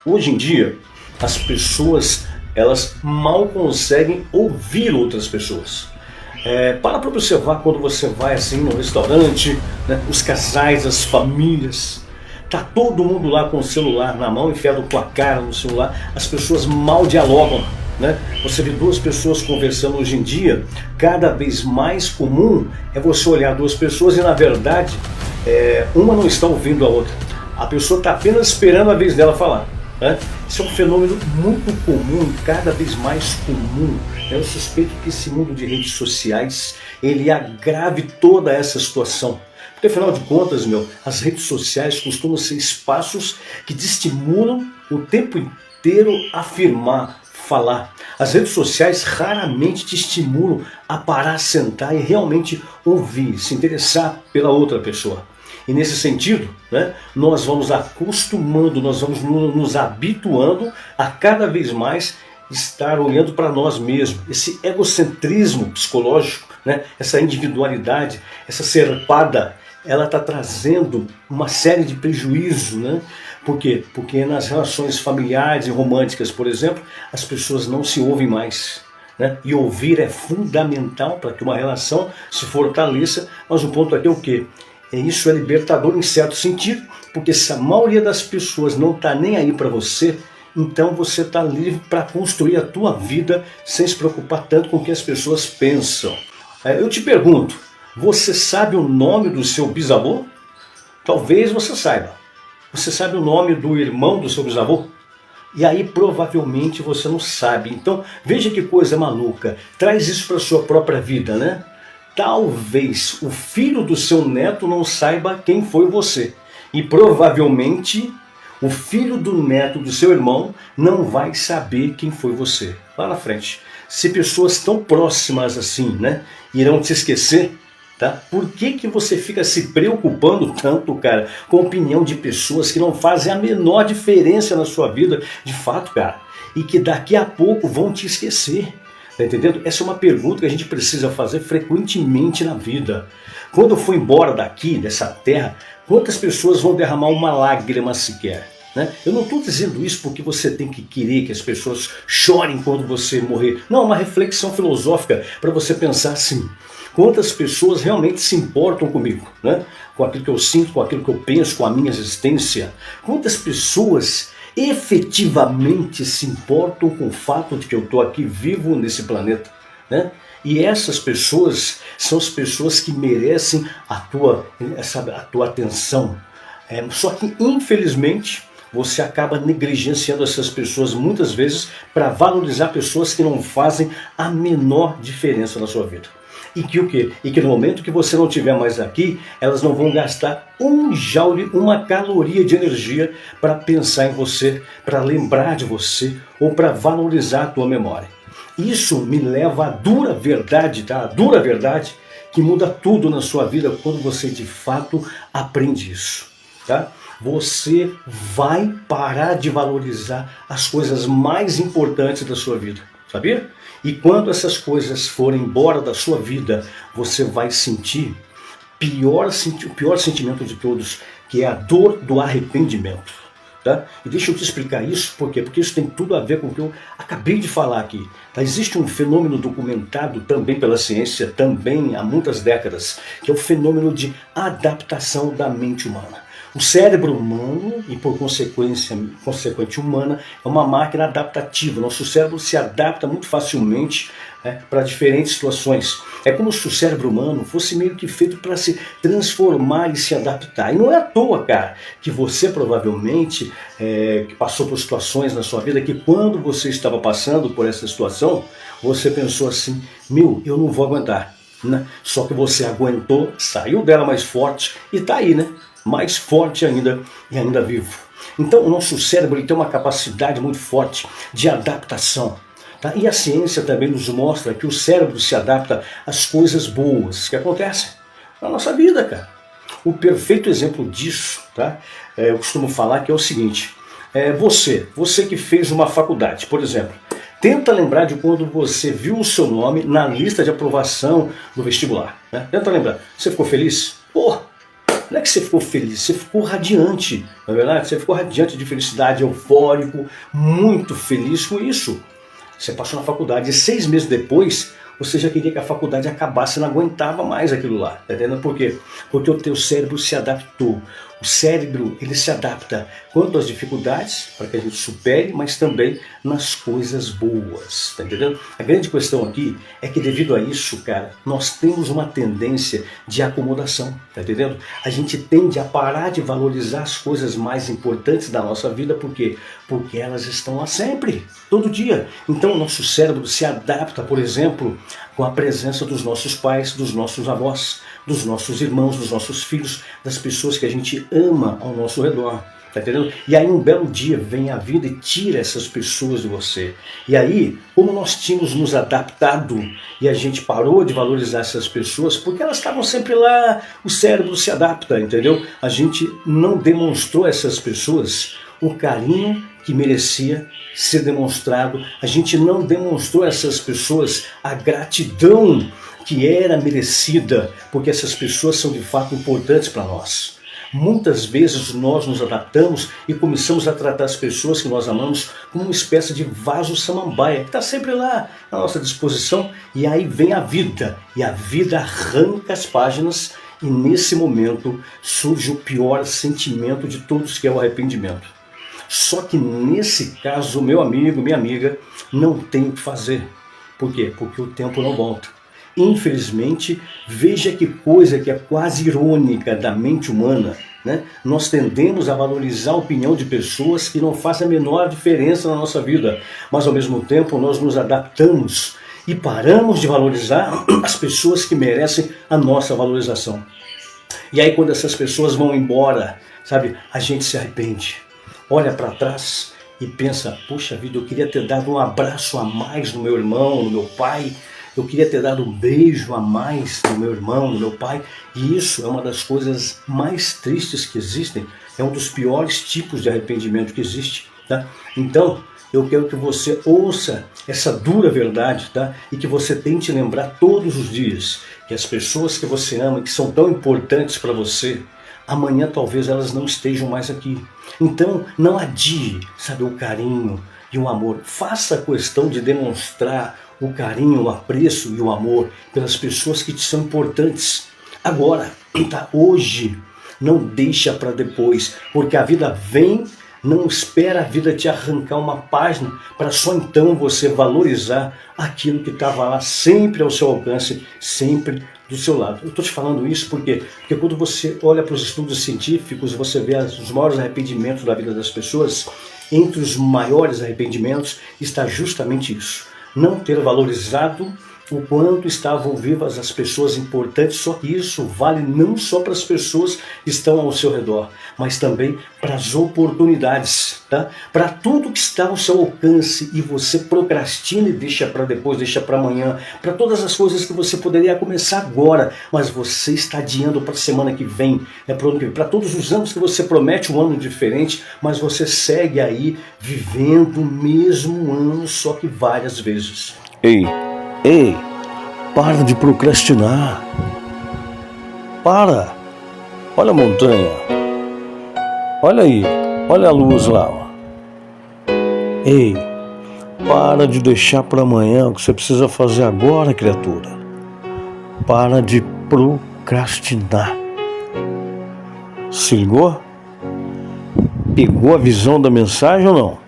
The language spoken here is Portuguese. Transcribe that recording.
Hoje em dia, as pessoas elas mal conseguem ouvir outras pessoas. Para observar quando você vai assim no restaurante, né, os casais, as famílias, tá todo mundo lá com o celular na mão, enfiado com a cara no celular, as pessoas mal dialogam. Né? Você vê duas pessoas conversando hoje em dia, cada vez mais comum é você olhar duas pessoas e na verdade uma não está ouvindo a outra. A pessoa está apenas esperando a vez dela falar. Né? Isso é um fenômeno muito comum, cada vez mais comum. Eu suspeito que esse mundo de redes sociais, ele agrave toda essa situação. Porque afinal de contas, as redes sociais costumam ser espaços que te estimulam o tempo inteiro a afirmar, falar. As redes sociais raramente te estimulam a parar, sentar e realmente ouvir, se interessar pela outra pessoa. E nesse sentido, né, nós vamos acostumando, nós vamos nos habituando a cada vez mais estar olhando para nós mesmos. Esse egocentrismo psicológico, né, essa individualidade, essa serpada, ela está trazendo uma série de prejuízos. Né? Por quê? Porque nas relações familiares e românticas, por exemplo, as pessoas não se ouvem mais. Né? E ouvir é fundamental para que uma relação se fortaleça, mas o ponto aqui é o quê? Isso é libertador em certo sentido, porque se a maioria das pessoas não está nem aí para você, então você está livre para construir a tua vida sem se preocupar tanto com o que as pessoas pensam. Eu te pergunto, você sabe o nome do seu bisavô? Talvez você saiba. Você sabe o nome do irmão do seu bisavô? E aí provavelmente você não sabe. Então veja que coisa maluca. Traz isso para a sua própria vida, né? Talvez o filho do seu neto não saiba quem foi você. E provavelmente o filho do neto do seu irmão não vai saber quem foi você. Lá na frente. Se pessoas tão próximas assim, né, irão te esquecer, tá? Por que você fica se preocupando tanto, cara, com a opinião de pessoas que não fazem a menor diferença na sua vida, de fato, cara, e que daqui a pouco vão te esquecer? Tá entendendo? Essa é uma pergunta que a gente precisa fazer frequentemente na vida. Quando eu for embora daqui, dessa terra, quantas pessoas vão derramar uma lágrima sequer? Né? Eu não estou dizendo isso porque você tem que querer que as pessoas chorem quando você morrer. Não, é uma reflexão filosófica para você pensar assim. Quantas pessoas realmente se importam comigo? Né? Com aquilo que eu sinto, com aquilo que eu penso, com a minha existência? Quantas pessoas efetivamente se importam com o fato de que eu estou aqui vivo nesse planeta, né? E essas pessoas são as pessoas que merecem a tua atenção. Só que infelizmente você acaba negligenciando essas pessoas muitas vezes para valorizar pessoas que não fazem a menor diferença na sua vida. E que o quê? E que no momento que você não estiver mais aqui, elas não vão gastar um joule, uma caloria de energia para pensar em você, para lembrar de você ou para valorizar a tua memória. Isso me leva à dura verdade, tá? A dura verdade que muda tudo na sua vida quando você de fato aprende isso, tá? Você vai parar de valorizar as coisas mais importantes da sua vida, sabia? E quando essas coisas forem embora da sua vida, você vai sentir o pior sentimento de todos, que é a dor do arrependimento. Tá? E deixa eu te explicar isso, por quê? Porque isso tem tudo a ver com o que eu acabei de falar aqui. Tá? Existe um fenômeno documentado também pela ciência, também há muitas décadas, que é o fenômeno de adaptação da mente humana. O cérebro humano, e por consequente humana, é uma máquina adaptativa. Nosso cérebro se adapta muito facilmente para diferentes situações. É como se o cérebro humano fosse meio que feito para se transformar e se adaptar. E não é à toa, cara, que você provavelmente que passou por situações na sua vida que quando você estava passando por essa situação, você pensou assim, eu não vou aguentar. Né? Só que você aguentou, saiu dela mais forte e está aí, né? Mais forte ainda e ainda vivo. Então o nosso cérebro ele tem uma capacidade muito forte de adaptação. Tá? E a ciência também nos mostra que o cérebro se adapta às coisas boas que acontecem na nossa vida, cara. O perfeito exemplo disso, tá? Eu costumo falar que é o seguinte, você que fez uma faculdade, por exemplo, tenta lembrar de quando você viu o seu nome na lista de aprovação do vestibular. Né? Tenta lembrar, você ficou feliz? Pô, não é que você ficou feliz, você ficou radiante, não é verdade? Você ficou radiante de felicidade, eufórico, muito feliz com isso. Você passou na faculdade e 6 meses depois, você já queria que a faculdade acabasse, não aguentava mais aquilo lá. Tá entendendo por quê? Porque o teu cérebro se adaptou. O cérebro, ele se adapta quanto às dificuldades, para que a gente supere, mas também nas coisas boas. Tá entendendo? A grande questão aqui é que devido a isso, cara, nós temos uma tendência de acomodação. Tá entendendo? A gente tende a parar de valorizar as coisas mais importantes da nossa vida. Por quê? Porque elas estão lá sempre, todo dia. Então o nosso cérebro se adapta, por exemplo, com a presença dos nossos pais, dos nossos avós, dos nossos irmãos, dos nossos filhos, das pessoas que a gente ama ao nosso redor. Tá entendendo? E aí um belo dia vem a vida e tira essas pessoas de você. E aí, como nós tínhamos nos adaptado e a gente parou de valorizar essas pessoas, porque elas estavam sempre lá, o cérebro se adapta, entendeu? A gente não demonstrou a essas pessoas o carinho que merecia ser demonstrado. A gente não demonstrou a essas pessoas a gratidão que era merecida, porque essas pessoas são de fato importantes para nós. Muitas vezes nós nos adaptamos e começamos a tratar as pessoas que nós amamos como uma espécie de vaso samambaia, que está sempre lá à nossa disposição, e aí vem a vida, e a vida arranca as páginas, e nesse momento surge o pior sentimento de todos, que é o arrependimento. Só que nesse caso, meu amigo, minha amiga, não tem o que fazer. Por quê? Porque o tempo não volta. Infelizmente, veja que coisa que é quase irônica da mente humana, né? Nós tendemos a valorizar a opinião de pessoas que não fazem a menor diferença na nossa vida, mas ao mesmo tempo nós nos adaptamos e paramos de valorizar as pessoas que merecem a nossa valorização. E aí quando essas pessoas vão embora, sabe, a gente se arrepende, olha para trás e pensa, puxa vida, eu queria ter dado um abraço a mais no meu irmão, no meu pai, eu queria ter dado um beijo a mais no meu irmão, no meu pai. E isso é uma das coisas mais tristes que existem. É um dos piores tipos de arrependimento que existe. Tá? Então, eu quero que você ouça essa dura verdade, tá? E que você tente lembrar todos os dias que as pessoas que você ama, que são tão importantes para você, amanhã talvez elas não estejam mais aqui. Então, não adie, sabe, o carinho e o amor. Faça a questão de demonstrar o carinho, o apreço e o amor pelas pessoas que te são importantes. Agora, tá? Hoje, não deixa para depois, porque a vida vem, não espera a vida te arrancar uma página para só então você valorizar aquilo que estava lá sempre ao seu alcance, sempre do seu lado. Eu estou te falando isso porque quando você olha para os estudos científicos, você vê os maiores arrependimentos da vida das pessoas. Entre os maiores arrependimentos está justamente isso. Não ter valorizado o quanto estavam vivas as pessoas importantes, só que isso vale não só para as pessoas que estão ao seu redor, mas também para as oportunidades, tá? Para tudo que está ao seu alcance e você procrastina e deixa para depois, deixa para amanhã, para todas as coisas que você poderia começar agora, mas você está adiando para a semana que vem, para todos os anos que você promete um ano diferente, mas você segue aí vivendo o mesmo ano, só que várias vezes. Ei, para de procrastinar. Para. Olha a montanha. Olha aí. Olha a luz lá. Ei, para de deixar para amanhã o que você precisa fazer agora, criatura. Para de procrastinar. Se ligou? Pegou a visão da mensagem ou não?